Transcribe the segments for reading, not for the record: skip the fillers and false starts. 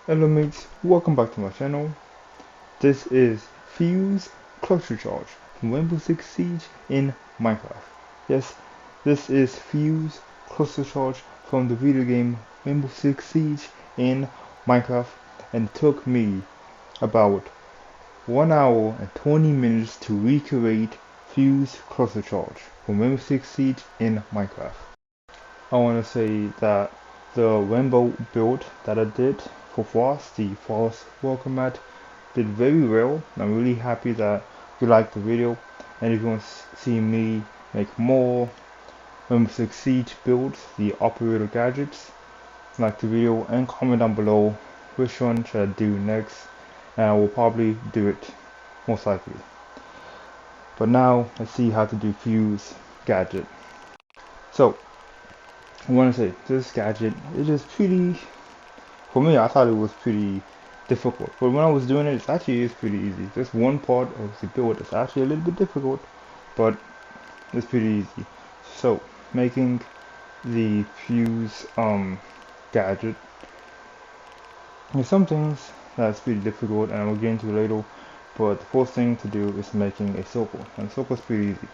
Hello mates, welcome back to my channel. This is Fuse Cluster Charge from Rainbow Six Siege in Minecraft. Yes, this is Fuse Cluster Charge from the video game Rainbow Six Siege in Minecraft, and it took me about 1 hour and 20 minutes to recreate Fuse Cluster Charge from Rainbow Six Siege in Minecraft. I want to say that the rainbow build that I did for Frost, the Frost welcome mat, did very well. I'm really happy that you liked the video, and if you want to see me make more Rainbow Six Siege builds, the operator gadgets, like the video and comment down below which one should I do next, and I will probably do it most likely. But now let's see how to do Fuse gadget. So I want to say this gadget is just pretty, for me I thought it was pretty difficult, but when I was doing it actually is pretty easy. Just one part of the build is actually a little bit difficult, but it's pretty easy. So making the Fuse gadget, there's some things that's pretty difficult and I will get into later, but the first thing to do is making a circle, and circle is pretty easy.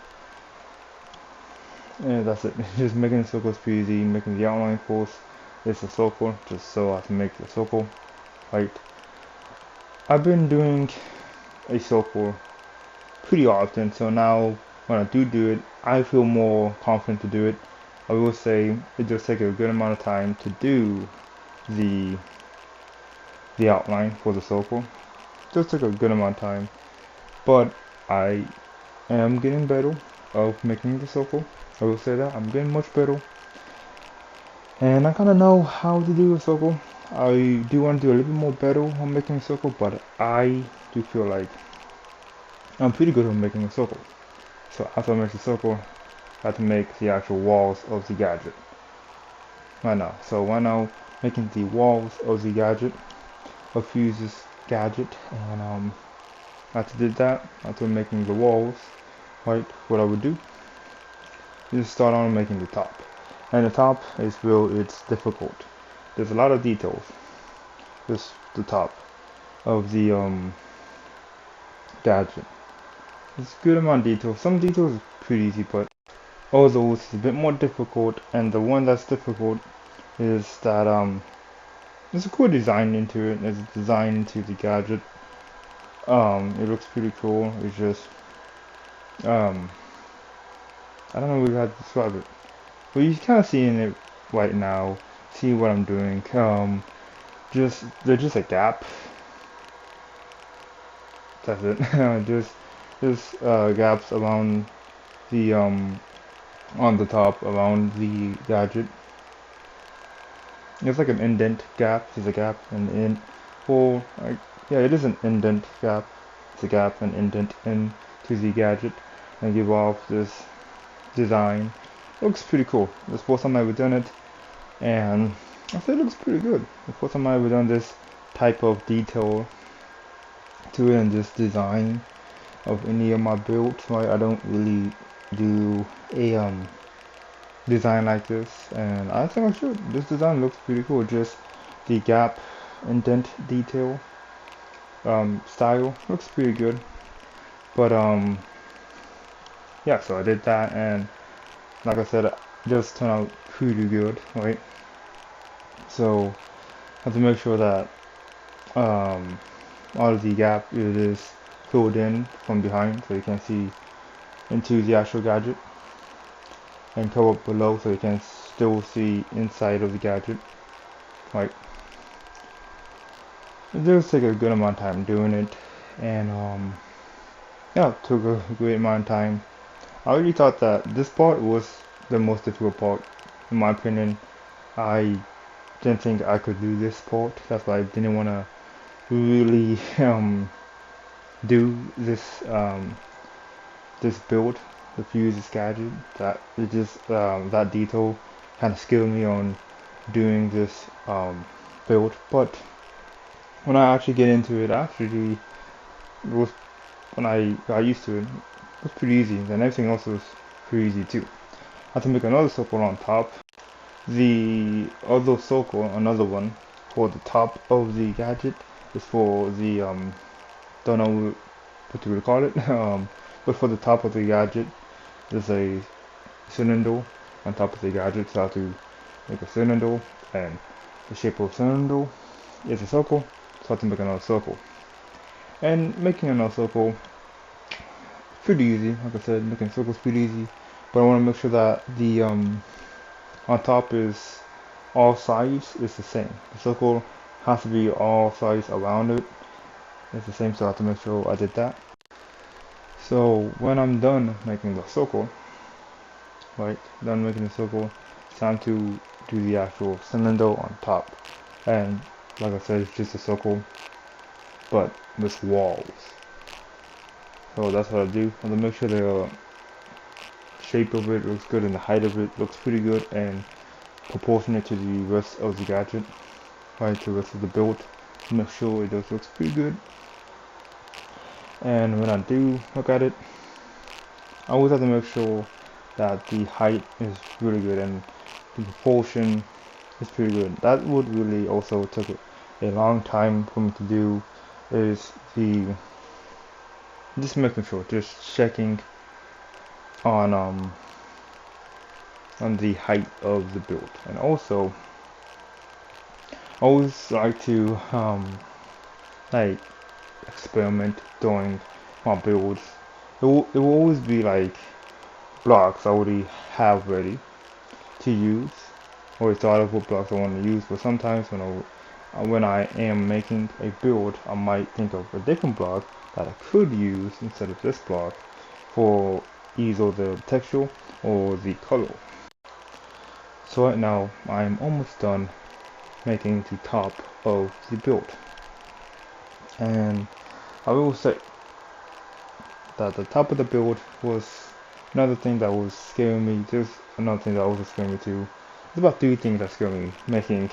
And that's it. Just making the circles pretty easy. Making the outline first is a circle, just so I can make the circle. Right. I've been doing a circle pretty often, so now when I do it, I feel more confident to do it. I will say it does take a good amount of time to do the outline for the circle. It does take a good amount of time, but I am getting better of making the circle. I will say that I'm getting much better, and I kind of know how to do a circle. I do want to do a little bit more better on making a circle, but I do feel like I'm pretty good on making a circle. So after I make the circle, I have to make the actual walls of the gadget right now. So right now, making the walls of the gadget, of Fuze's gadget, and after I did that, after making the walls, right, what I would do just start on making the top, and the top is where it's difficult. There's a lot of details. Just the top of the gadget. It's a good amount of detail. Some details are pretty easy, but others is a bit more difficult. And the one that's difficult is that there's a cool design into it. There's a design into the gadget. It looks pretty cool. It's just I don't know how to describe it, but you're kind of seeing it right now. See what I'm doing. There's just a gap. That's it. just gaps around the on the top around the gadget. It's like an indent gap. There's a gap and in. Well, yeah, it is an indent gap. It's a gap and indent into the gadget, and give off this design. Looks pretty cool. This first time I've ever done it, and I think it looks pretty good. The first time I've ever done this type of detail to it and this design of any of my builds. Right, I don't really do a design like this, and I think I should. This design looks pretty cool. Just the gap indent detail style looks pretty good, but yeah, so I did that, and like I said, it just turned out pretty good, right? So I have to make sure that all of the gap is filled in from behind, so you can see into the actual gadget, and cover up below so you can still see inside of the gadget, right? It does take a good amount of time doing it, and yeah, it took a great amount of time. I really thought that this part was the most difficult part, in my opinion. I didn't think I could do this part. That's why I didn't want to really do this this build, the Fuze gadget. That it just that detail kind of scared me on doing this build. But when I actually get into it, actually it was, when I got used to it, it was pretty easy, and everything else was pretty easy too. I had to make another circle on top. The other circle, another one, for the top of the gadget is for the don't know what you would call it but for the top of the gadget there's a cylinder on top of the gadget, so I have to make a cylinder, and the shape of cylinder is a circle, so I have to make another circle. And making another circle pretty easy. Like I said, making circles pretty easy, but I want to make sure that the on top is all sides is the same. The circle has to be all sides around it. It's the same, so I have to make sure I did that. So when I'm done making the circle, right, done making the circle, it's time to do the actual cylinder on top. And like I said, it's just a circle, but with walls. So that's what I do. I have to make sure the shape of it looks good and the height of it looks pretty good and proportionate to the rest of the gadget, right, to the rest of the build. Make sure it does looks pretty good. And when I do look at it, I always have to make sure that the height is really good and the proportion is pretty good. That would really also took a long time for me to do, is the just making sure, just checking on the height of the build. And also I always like to like experiment during my builds. It will always be like blocks I already have ready to use, or thought of what blocks I want to use, but sometimes when I am making a build, I might think of a different block that I could use instead of this block for either the texture or the color. So right now I'm almost done making the top of the build, and I will say that the top of the build was another thing that was scaring me. There's another thing that also scared me too. There's about three things that scared me making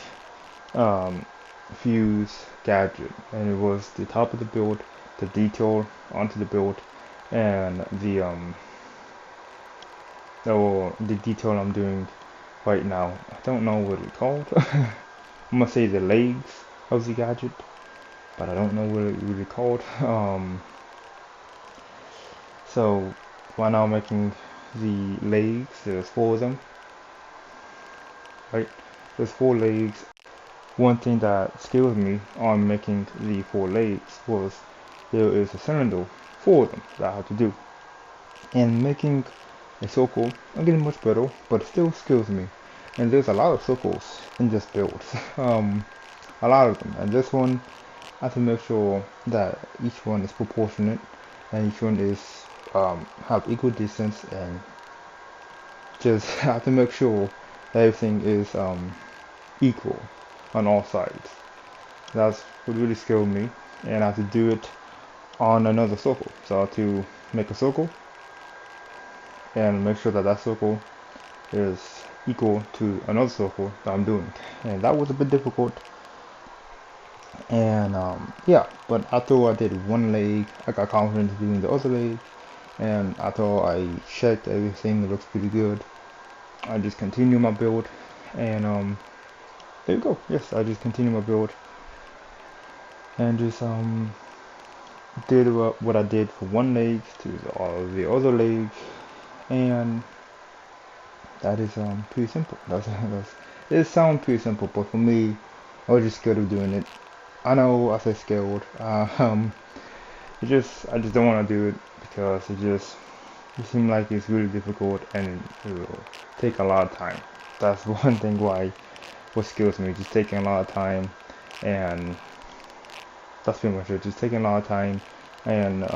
Fuze gadget, and it was the top of the build, the detail onto the build, and the detail I'm doing right now. I don't know what it's called. I'm gonna say the legs of the gadget, but I don't know what it really called. So right now I'm making the legs. There's four of them, right? There's four legs. One thing that scared me on making the four legs was there is a cylinder, four of them, that I have to do. And making a circle, I'm getting much better, but it still scares me. And there's a lot of circles in this build, a lot of them. And this one, I have to make sure that each one is proportionate and each one is have equal distance, and just have to make sure that everything is equal on all sides. That's what really scared me, and I have to do it on another circle. So I have to make a circle and make sure that that circle is equal to another circle that I'm doing, and that was a bit difficult. And yeah, but after I did one leg, I got confident doing the other leg, and after I checked everything, it looks pretty good. I just continue my build, and there you go. Yes, I just continue my build and just did what I did for one leg to the other leg, and that is pretty simple. It sounds pretty simple, but for me, I was just scared of doing it. I know I said scared. I just don't want to do it because it seems like it's really difficult and it will take a lot of time. That's one thing why what scares me, just taking a lot of time, and that's pretty much it. Just taking a lot of time and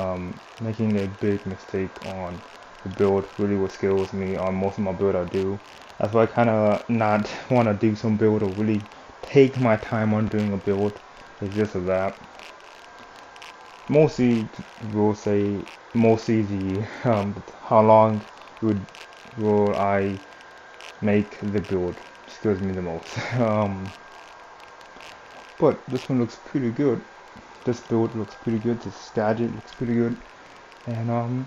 making a big mistake on the build really what scares me on most of my build I do. That's why I kind of not want to do some build or really take my time on doing a build. It's just that. Mostly, we'll say mostly the how long will I make the build scares me the most. But this one looks pretty good. This build looks pretty good. This gadget looks pretty good, and I'm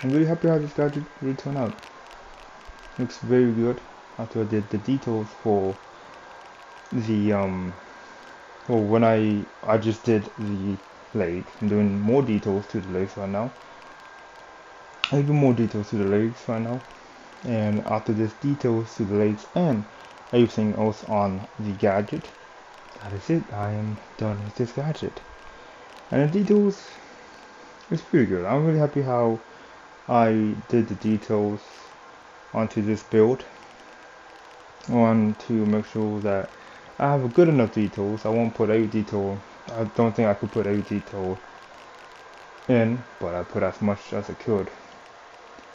really happy how this gadget really turned out. Looks very good after I did the details for the well, when I just did the leg, I'm doing more details to the legs right now. I do more details to the legs right now, and after this details to the legs and everything else on the gadget, that is it. I am done with this gadget, and the details is pretty good. I'm really happy how I did the details onto this build. I want to make sure that I have a good enough details. I won't put every detail. I don't think I could put every detail in, but I put as much as I could.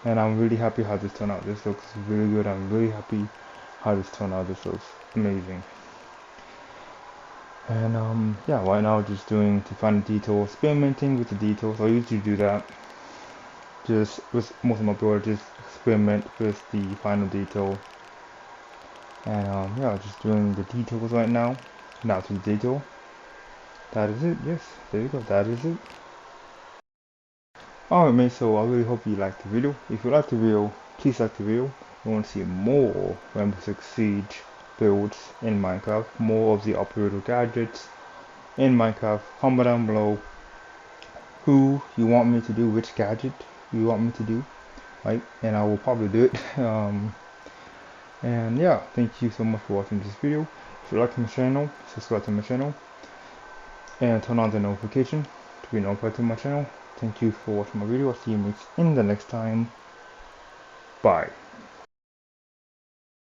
And I'm really happy how this turned out. This looks really good. I'm really happy how this turned out. This looks amazing. And yeah, right now just doing to find the details, experimenting with the details. I usually do that. Just with most of my build, just experiment with the final detail. And yeah, just doing the details right now. Now to the detail. That is it. Yes, there you go. That is it. Alright, mate. So I really hope you liked the video. If you liked the video, please like the video. If you want to see more Rainbow Six Siege builds in Minecraft, more of the operator gadgets in Minecraft, comment down below who you want me to do, which gadget you want me to do, right? And I will probably do it. And yeah, thank you so much for watching this video. If you like my channel, subscribe to my channel and turn on the notification to be notified to my channel. Thank you for watching my video. I'll see you mates in the next time. Bye.